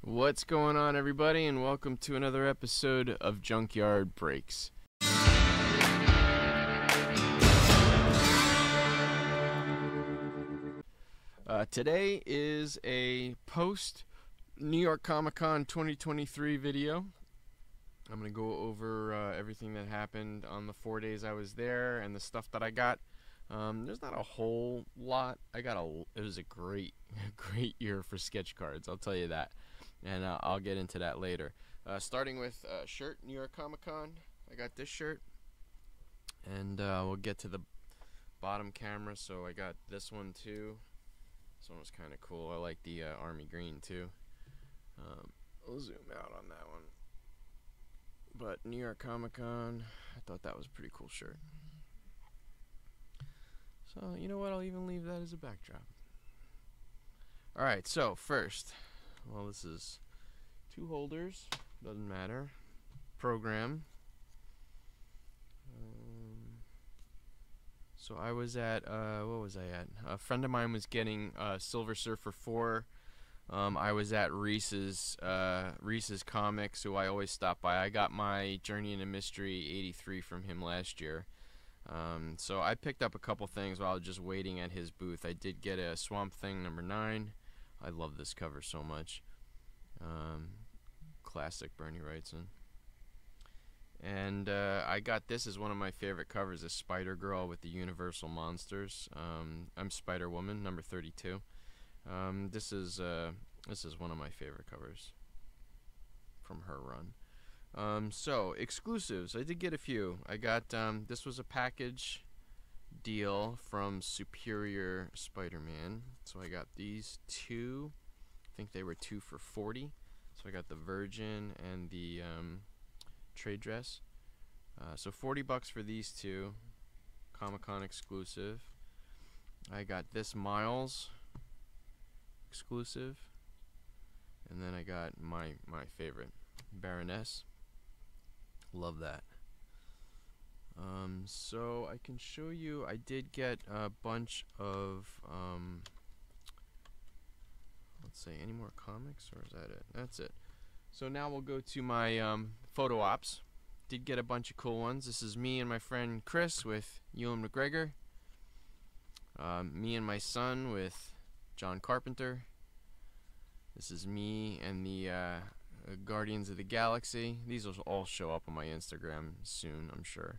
What's going on, everybody, and welcome to another episode of Junkyard Breaks. Today is a post New York Comic Con 2023 video. I'm going to go over everything that happened on the 4 days I was there and the stuff that I got. There's not a whole lot. It was a great year for sketch cards, I'll tell you that. And I'll get into that later. Starting with shirt, New York Comic Con. I got this shirt. And we'll get to the bottom camera. So I got this one too. This one was kind of cool. I like the army green too. I'll zoom out on that one. But New York Comic Con, I thought that was a pretty cool shirt. So you know what? I'll even leave that as a backdrop. Alright, so first. Well, this is 2 holders, doesn't matter. Program. So I was at, what was I at? A friend of mine was getting Silver Surfer 4. I was at Reese's Comics, who I always stop by. I got my Journey into Mystery 83 from him last year. So I picked up a couple things while I was just waiting at his booth. I did get a Swamp Thing number 9. I love this cover so much. Classic Bernie Wrightson. And I got this as one of my favorite covers, a Spider Girl with the Universal Monsters. I'm Spider Woman number 32. This is one of my favorite covers from her run. So exclusives, I did get a few. I got this was a package deal from Superior Spider-Man. So I got these 2. I think they were 2 for $40. So I got the Virgin and the trade dress. So $40 for these 2. Comic-Con exclusive. I got this Miles exclusive. And then I got my favorite, Baroness. Love that. So I can show you, I did get a bunch of, let's see, any more comics, or is that it? That's it. So now we'll go to my photo ops. Did get a bunch of cool ones. This is me and my friend Chris with Ewan McGregor. Me and my son with John Carpenter. This is me and the Guardians of the Galaxy. These will all show up on my Instagram soon, I'm sure.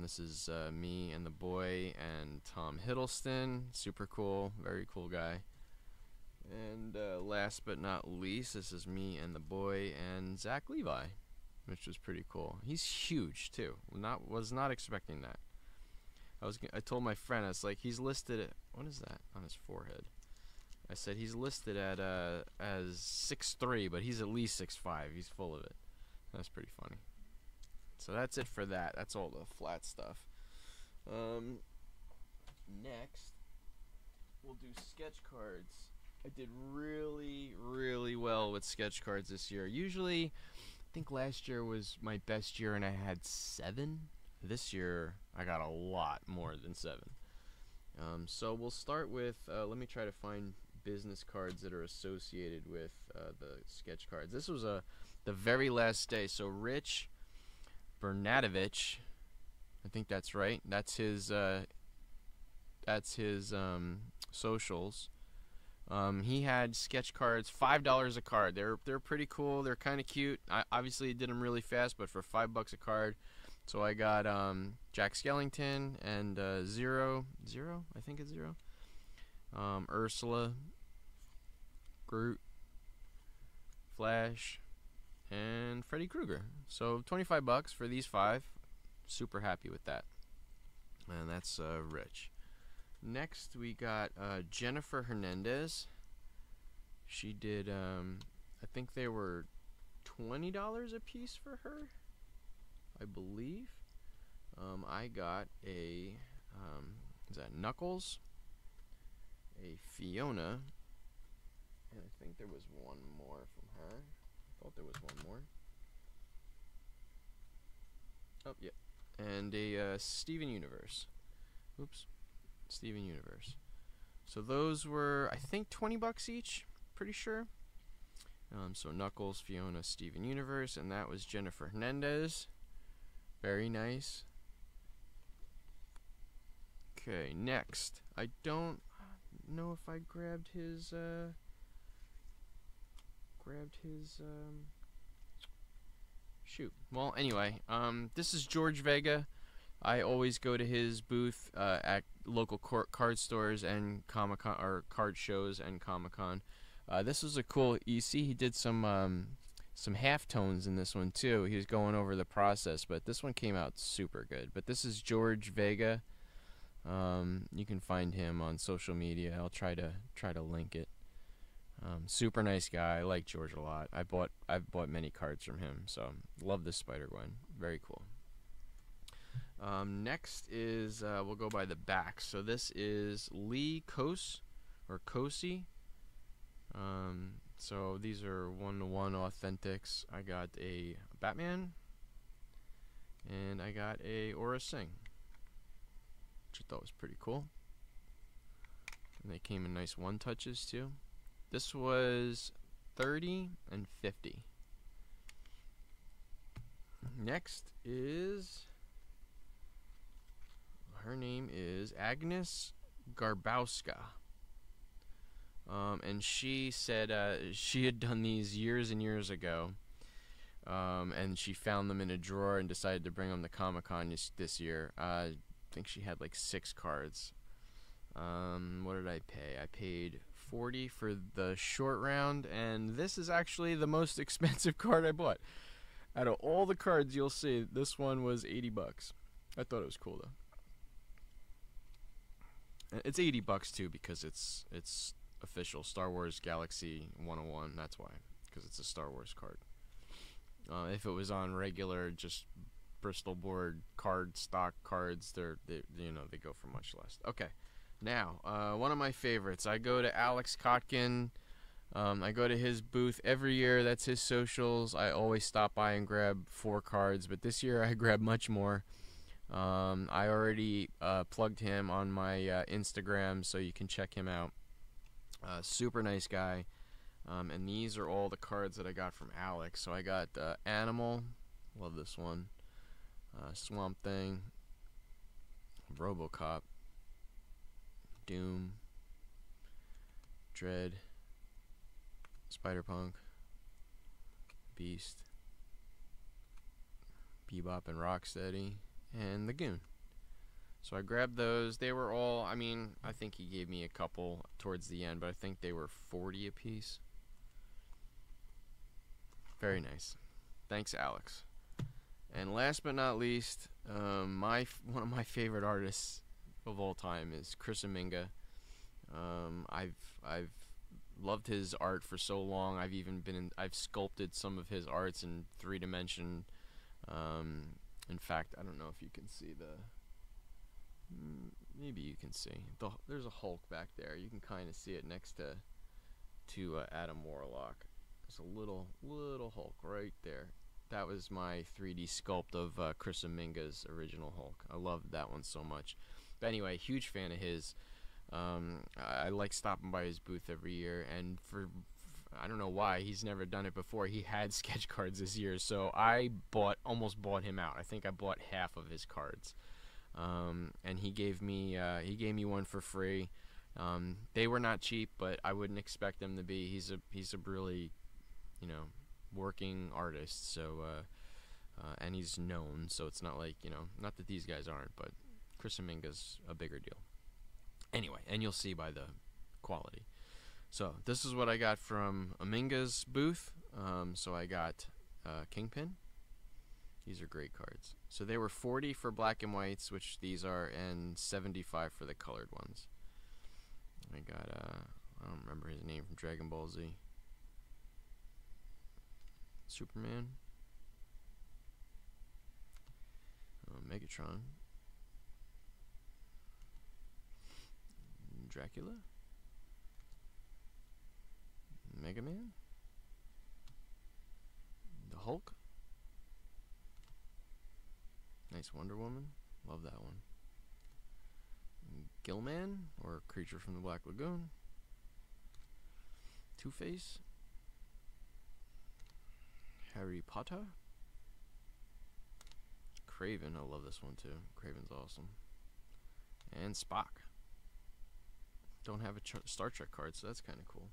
This is me and the boy and Tom Hiddleston. Super cool, very cool guy. And last but not least, this is me and the boy and Zach Levi, which was pretty cool. He's huge too. Was not expecting that. I told my friend, I was like, he's listed at, what is that on his forehead? I said he's listed at as 6'3", but he's at least 6'5". He's full of it. That's pretty funny. So that's it for that. That's all the flat stuff. Next, we'll do sketch cards. I did really well with sketch cards this year. Usually, I think last year was my best year and I had 7. This year, I got a lot more than 7. So we'll start with, let me try to find business cards that are associated with the sketch cards. This was the very last day. So Rich Bernadovich, I think that's right. That's his socials. He had sketch cards, $5 a card. They're pretty cool. They're kind of cute. I obviously did them really fast, but for $5 a card. So I got Jack Skellington and Zero, I think it's Zero. Ursula, Groot, Flash, and Freddy Krueger. So $25 for these 5. Super happy with that. And that's Rich. Next we got Jennifer Hernandez. She did, I think they were $20 a piece for her, I believe. I got a, is that Knuckles? A Fiona. And I think there was one more from her. I thought there was one more. Oh, yeah. And a Steven Universe. Oops. Steven Universe. So those were, I think, $20 each. Pretty sure. So Knuckles, Fiona, Steven Universe, and that was Jennifer Hernandez. Very nice. Okay, next. I don't know if I grabbed his shoot. Well, anyway, this is George Vega. I always go to his booth at local card stores and Comic-Con, or card shows and Comic-Con. This was a cool. You see, he did some halftones in this one too. He was going over the process, but this one came out super good. But this is George Vega. You can find him on social media. I'll try to link it. Super nice guy. I like George a lot. I've bought many cards from him, so love this Spider-Gwen. Very cool. Next is we'll go by the back. So this is Lee Kose or Kosi. So these are 1-to-1 authentics. I got a Batman and I got a Aura Singh, which I thought was pretty cool. And they came in nice one touches too. This was 30 and 50. Next is, her name is Agnes Garbowska. And she said she had done these years and years ago. And she found them in a drawer and decided to bring them to Comic-Con this year. I think she had like 6 cards. What did I pay? I paid $40 for the short round, and this is actually the most expensive card I bought. Out of all the cards you'll see, this one was $80. I thought it was cool though. It's $80 too because it's official Star Wars Galaxy 101. That's why, because it's a Star Wars card. If it was on regular, just Bristol board card stock cards, they go for much less. Okay, now one of my favorites. I go to Alex Kotkin. I go to his booth every year. That's his socials. I always stop by and grab 4 cards, but this year I grabbed much more. I already plugged him on my Instagram, so you can check him out. Super nice guy. And these are all the cards that I got from Alex. So I got Animal, love this one, Swamp Thing, Robocop, Doom, Dread, Spider-Punk, Beast, Bebop and Rocksteady, and the Goon. So I grabbed those. They were all, I think he gave me a couple towards the end, but I think they were 40 a piece. Very nice. Thanks, Alex. And last but not least, one of my favorite artists of all time is Chris Aminga. I've loved his art for so long. I've sculpted some of his arts in 3-dimension. In fact, I don't know if you can see maybe you can see there's a Hulk back there. You can kind of see it next to Adam Warlock. There's a little Hulk right there. That was my 3D sculpt of Chris Aminga's original Hulk. I loved that one so much. But anyway, huge fan of his. I like stopping by his booth every year, and I don't know why he's never done it before. He had sketch cards this year, so I almost bought him out. I think I bought half of his cards. And he gave me one for free. They were not cheap, but I wouldn't expect them to be. He's a really, working artist. So and he's known. So it's not like not that these guys aren't, but Chris Aminga's a bigger deal. Anyway, and you'll see by the quality. So this is what I got from Aminga's booth. So I got Kingpin. These are great cards. So they were 40 for black and whites, which these are, and 75 for the colored ones. I got, I don't remember his name from Dragon Ball Z. Superman. Megatron. Dracula. Mega Man. The Hulk. Nice Wonder Woman. Love that one. Gillman, or Creature from the Black Lagoon. Two-Face. Harry Potter. Craven, I love this one too. Craven's awesome. And Spock. Don't have a Star Trek card, so that's kind of cool.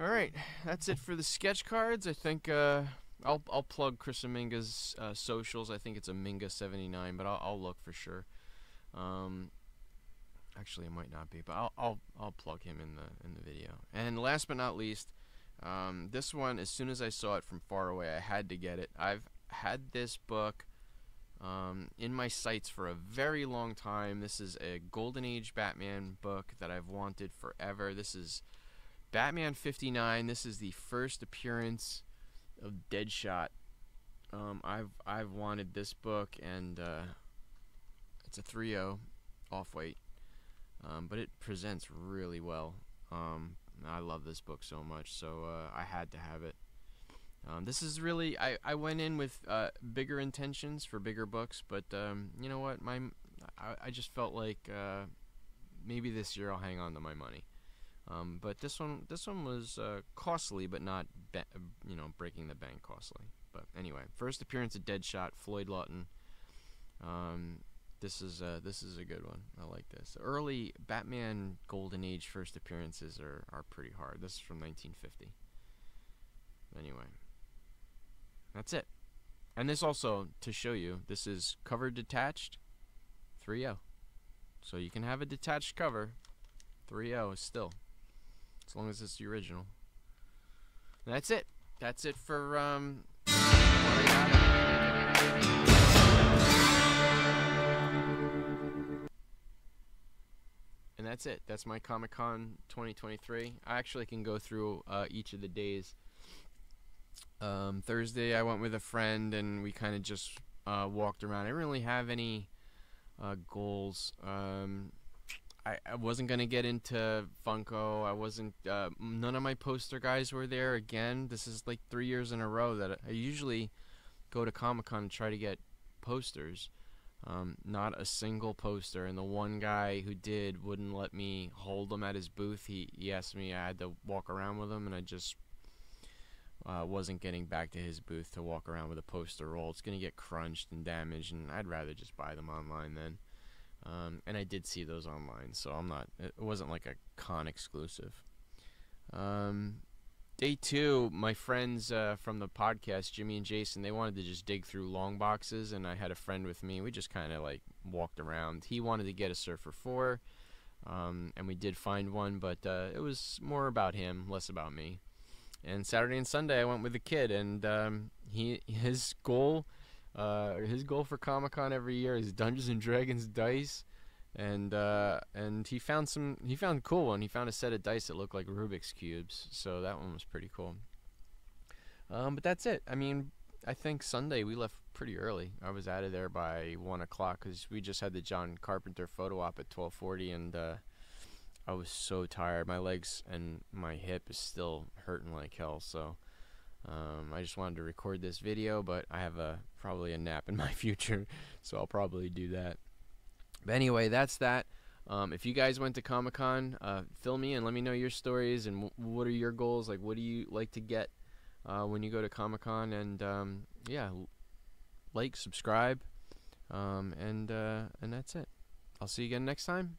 Alright, that's it for the sketch cards. I think I'll plug Chris Aminga's socials. I think it's Aminga79, but I'll look for sure. Actually, it might not be, but I'll plug him in the video. And last but not least, this one, as soon as I saw it from far away, I had to get it. I've had this book in my sights for a very long time. This is a Golden Age Batman book that I've wanted forever. This is Batman 59. This is the first appearance of Deadshot. I've wanted this book, and it's a 3.0 off-white, but it presents really well. I love this book so much, so I had to have it. This is really, I went in with bigger intentions for bigger books, but you know what, I just felt like maybe this year I'll hang on to my money. But this one was costly, but not breaking the bank costly. But anyway, first appearance of Deadshot, Floyd Lawton. This is a good one. I like this. Early Batman Golden Age first appearances are pretty hard. This is from 1950. Anyway, that's it. And this also, to show you, this is cover detached, 3.0. So you can have a detached cover, 3.0 still, as long as it's the original. And that's it. That's it for what I got. And that's it. That's my Comic-Con 2023. I actually can go through each of the days. Thursday I went with a friend and we kind of just walked around. I didn't really have any goals. I wasn't gonna get into Funko. I wasn't. None of my poster guys were there. Again, this is like 3 years in a row that I usually go to Comic-Con and try to get posters. Not a single poster, and the one guy who did wouldn't let me hold them at his booth. He asked me, I had to walk around with him, and I just wasn't getting back to his booth to walk around with a poster roll. It's gonna get crunched and damaged, and I'd rather just buy them online then. And I did see those online, so it wasn't like a con exclusive. Day 2, my friends from the podcast, Jimmy and Jason, they wanted to just dig through long boxes, and I had a friend with me. We just kind of like walked around. He wanted to get a Surfer 4, and we did find one, but it was more about him, less about me. And Saturday and Sunday I went with the kid, and his goal for Comic-Con every year is Dungeons and Dragons dice, and he found a cool one. He found a set of dice that looked like Rubik's cubes, so that one was pretty cool. But that's it. I mean, I think Sunday we left pretty early. I was out of there by 1 o'clock because we just had the John Carpenter photo op at 12:40, and I was so tired. My legs and my hip is still hurting like hell, so I just wanted to record this video, but I have probably a nap in my future, so I'll probably do that. But anyway, that's that. If you guys went to Comic-Con, fill me in. Let me know your stories and what are your goals. Like, what do you like to get when you go to Comic-Con? And yeah, like, subscribe, and that's it. I'll see you again next time.